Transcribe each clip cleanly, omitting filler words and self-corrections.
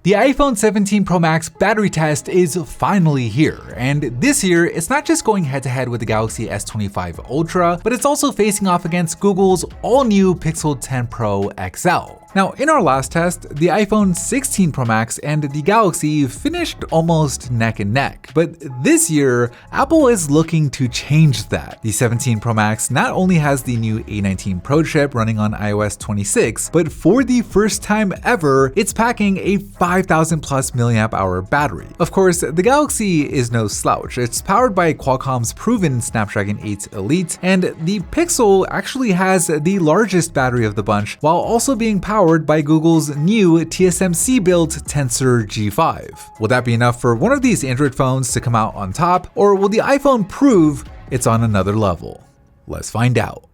The iPhone 17 Pro Max battery test is finally here, and this year it's not just going head-to-head with the Galaxy S25 Ultra, but it's also facing off against Google's all-new Pixel 10 Pro XL. Now, in our last test, the iPhone 16 Pro Max and the Galaxy finished almost neck and neck. But this year, Apple is looking to change that. The 17 Pro Max not only has the new A19 Pro chip running on iOS 26, but for the first time ever, it's packing a 5,000 plus milliamp hour battery. Of course, the Galaxy is no slouch. It's powered by Qualcomm's proven Snapdragon 8 Elite, and the Pixel actually has the largest battery of the bunch, while also being powered by Google's new TSMC-built Tensor G5. Will that be enough for one of these Android phones to come out on top, or will the iPhone prove it's on another level? Let's find out.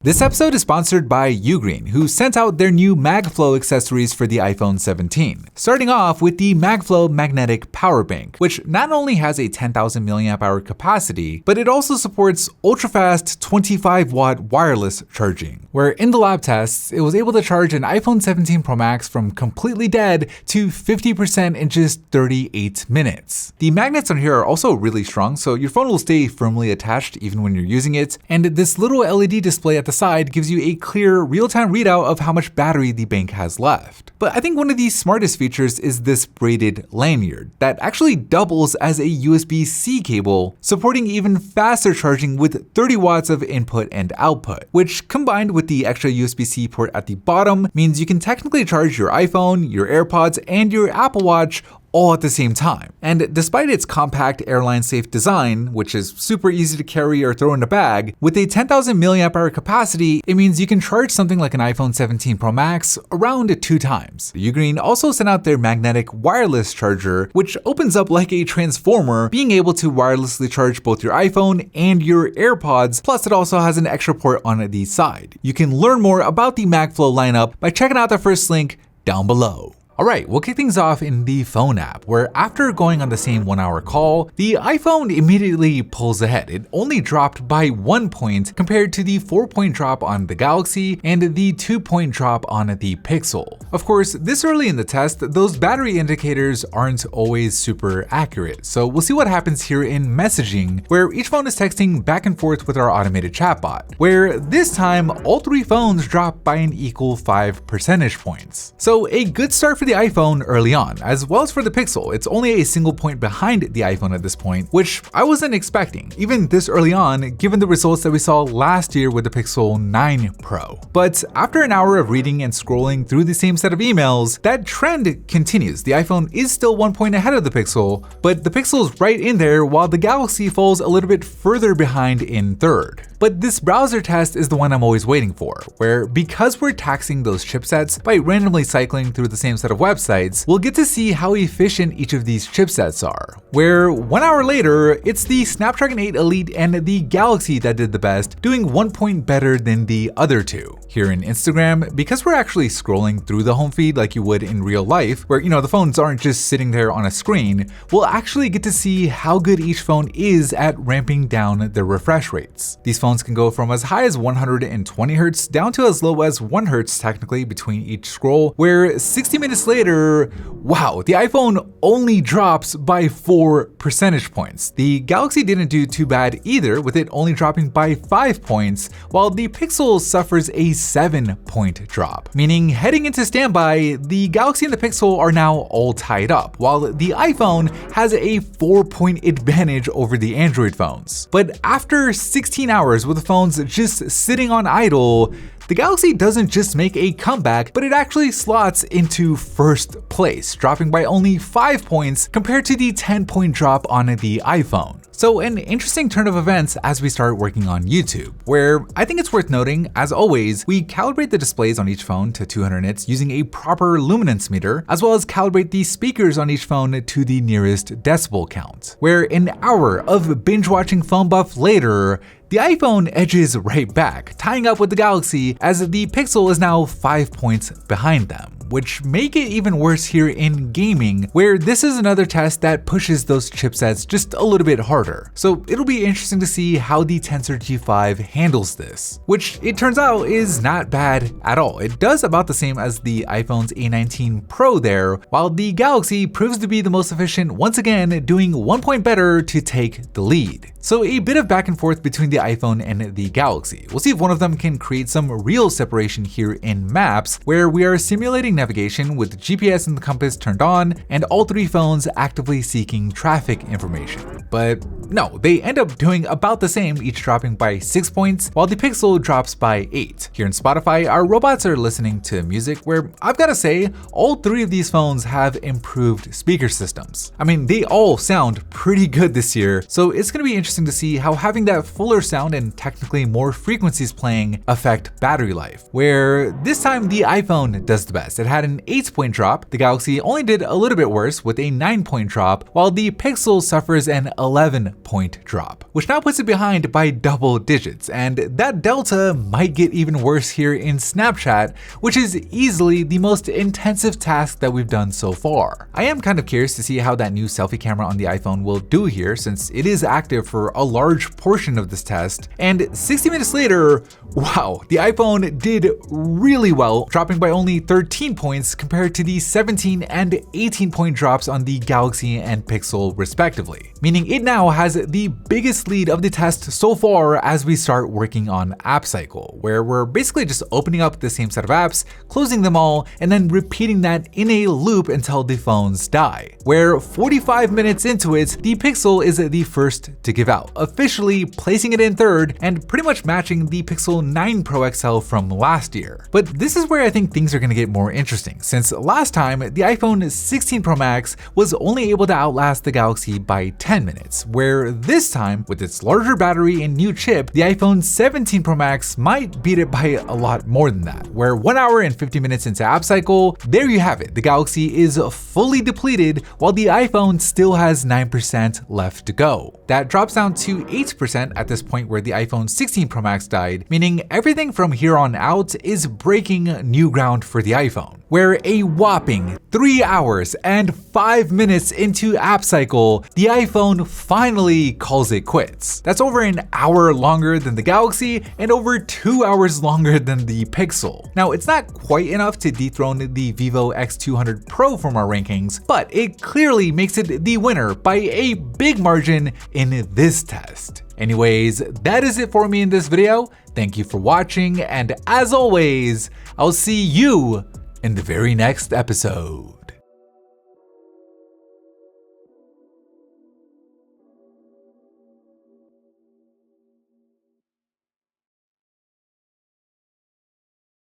This episode is sponsored by Ugreen, who sent out their new MagFlow accessories for the iPhone 17. Starting off with the MagFlow Magnetic Power Bank, which not only has a 10,000 mAh capacity, but it also supports ultra-fast 25-watt wireless charging, where in the lab tests, it was able to charge an iPhone 17 Pro Max from completely dead to 50% in just 38 minutes. The magnets on here are also really strong, so your phone will stay firmly attached even when you're using it, and this little LED display at the side gives you a clear real-time readout of how much battery the bank has left. But I think one of the smartest features is this braided lanyard that actually doubles as a USB-C cable, supporting even faster charging with 30 watts of input and output, which combined with the extra USB-C port at the bottom means you can technically charge your iPhone, your AirPods, and your Apple Watch all at the same time. And despite its compact airline-safe design, which is super easy to carry or throw in a bag, with a 10,000 mAh capacity, it means you can charge something like an iPhone 17 Pro Max around 2 times. Ugreen also sent out their magnetic wireless charger, which opens up like a transformer, being able to wirelessly charge both your iPhone and your AirPods, plus it also has an extra port on the side. You can learn more about the MagFlow lineup by checking out the first link down below. Alright, we'll kick things off in the phone app, where after going on the same 1-hour call, the iPhone immediately pulls ahead. It only dropped by 1 point compared to the 4-point drop on the Galaxy and the 2-point drop on the Pixel. Of course, this early in the test, those battery indicators aren't always super accurate, so we'll see what happens here in messaging, where each phone is texting back and forth with our automated chatbot, where this time all 3 phones drop by an equal 5 percentage points. So a good start for the iPhone early on, as well as for the Pixel. It's only a single point behind the iPhone at this point, which I wasn't expecting, even this early on, given the results that we saw last year with the Pixel 9 Pro. But after an hour of reading and scrolling through the same set of emails, that trend continues. The iPhone is still 1 point ahead of the Pixel, but the Pixel's right in there, while the Galaxy falls a little bit further behind in third. But this browser test is the one I'm always waiting for, where because we're taxing those chipsets by randomly cycling through the same set of websites, we'll get to see how efficient each of these chipsets are. Where 1 hour later, it's the Snapdragon 8 Elite and the Galaxy that did the best, doing 1 point better than the other two. Here in Instagram, because we're actually scrolling through the home feed like you would in real life, where the phones aren't just sitting there on a screen, we'll actually get to see how good each phone is at ramping down their refresh rates. These phones can go from as high as 120 Hz down to as low as 1 Hz technically between each scroll, where 60 minutes later, wow, the iPhone only drops by 4 percentage points. The Galaxy didn't do too bad either, with it only dropping by 5 points, while the Pixel suffers a 7-point drop. Meaning heading into standby, the Galaxy and the Pixel are now all tied up, while the iPhone has a 4-point advantage over the Android phones. But after 16 hours with the phones just sitting on idle, the Galaxy doesn't just make a comeback, but it actually slots into first place, dropping by only 5 points compared to the 10-point drop on the iPhone. So an interesting turn of events as we start working on YouTube, where I think it's worth noting, as always, we calibrate the displays on each phone to 200 nits using a proper luminance meter, as well as calibrate the speakers on each phone to the nearest decibel count, where an hour of binge watching PhoneBuff later, the iPhone edges right back, tying up with the Galaxy as the Pixel is now 5 points behind them. which make it even worse here in gaming, where this is another test that pushes those chipsets just a little bit harder. So it'll be interesting to see how the Tensor G5 handles this, which it turns out is not bad at all. It does about the same as the iPhone's A19 Pro there, while the Galaxy proves to be the most efficient, once again doing 1 point better to take the lead. So a bit of back and forth between the iPhone and the Galaxy. We'll see if one of them can create some real separation here in Maps, where we are simulating navigation with GPS and the compass turned on, and all three phones actively seeking traffic information. But no, they end up doing about the same, each dropping by 6 points, while the Pixel drops by 8. Here in Spotify, our robots are listening to music, where I've gotta say, all three of these phones have improved speaker systems. I mean, they all sound pretty good this year, so it's gonna be interesting to see how having that fuller sound and technically more frequencies playing affect battery life, where this time the iPhone does the best. It had an 8-point drop, the Galaxy only did a little bit worse with a 9-point drop, while the Pixel suffers an 11-point drop, which now puts it behind by double digits, and that delta might get even worse here in Snapchat, which is easily the most intensive task that we've done so far. I am kind of curious to see how that new selfie camera on the iPhone will do here, since it is active for a large portion of this test, and 60 minutes later, wow, the iPhone did really well, dropping by only 13 points compared to the 17 and 18-point drops on the Galaxy and Pixel respectively, meaning it now has the biggest lead of the test so far as we start working on App Cycle, where we're basically just opening up the same set of apps, closing them all, and then repeating that in a loop until the phones die, where 45 minutes into it, the Pixel is the first to give out, officially placing it in third and pretty much matching the Pixel 9 Pro XL from last year. But this is where I think things are going to get more interesting, since last time the iPhone 16 Pro Max was only able to outlast the Galaxy by 10 minutes, where this time, with its larger battery and new chip, the iPhone 17 Pro Max might beat it by a lot more than that, where 1 hour and 50 minutes into App Cycle, there you have it, the Galaxy is fully depleted while the iPhone still has 9% left to go. That drops down to 8% at this point where the iPhone 16 Pro Max died, meaning everything from here on out is breaking new ground for the iPhone, where a whopping 3 hours and 5 minutes into App Cycle, the iPhone finally calls it quits. That's over an hour longer than the Galaxy and over 2 hours longer than the Pixel. Now, it's not quite enough to dethrone the Vivo X200 Pro from our rankings, but it clearly makes it the winner by a big margin in this test. Anyways, that is it for me in this video. Thank you for watching, and as always, I'll see you in the very next episode.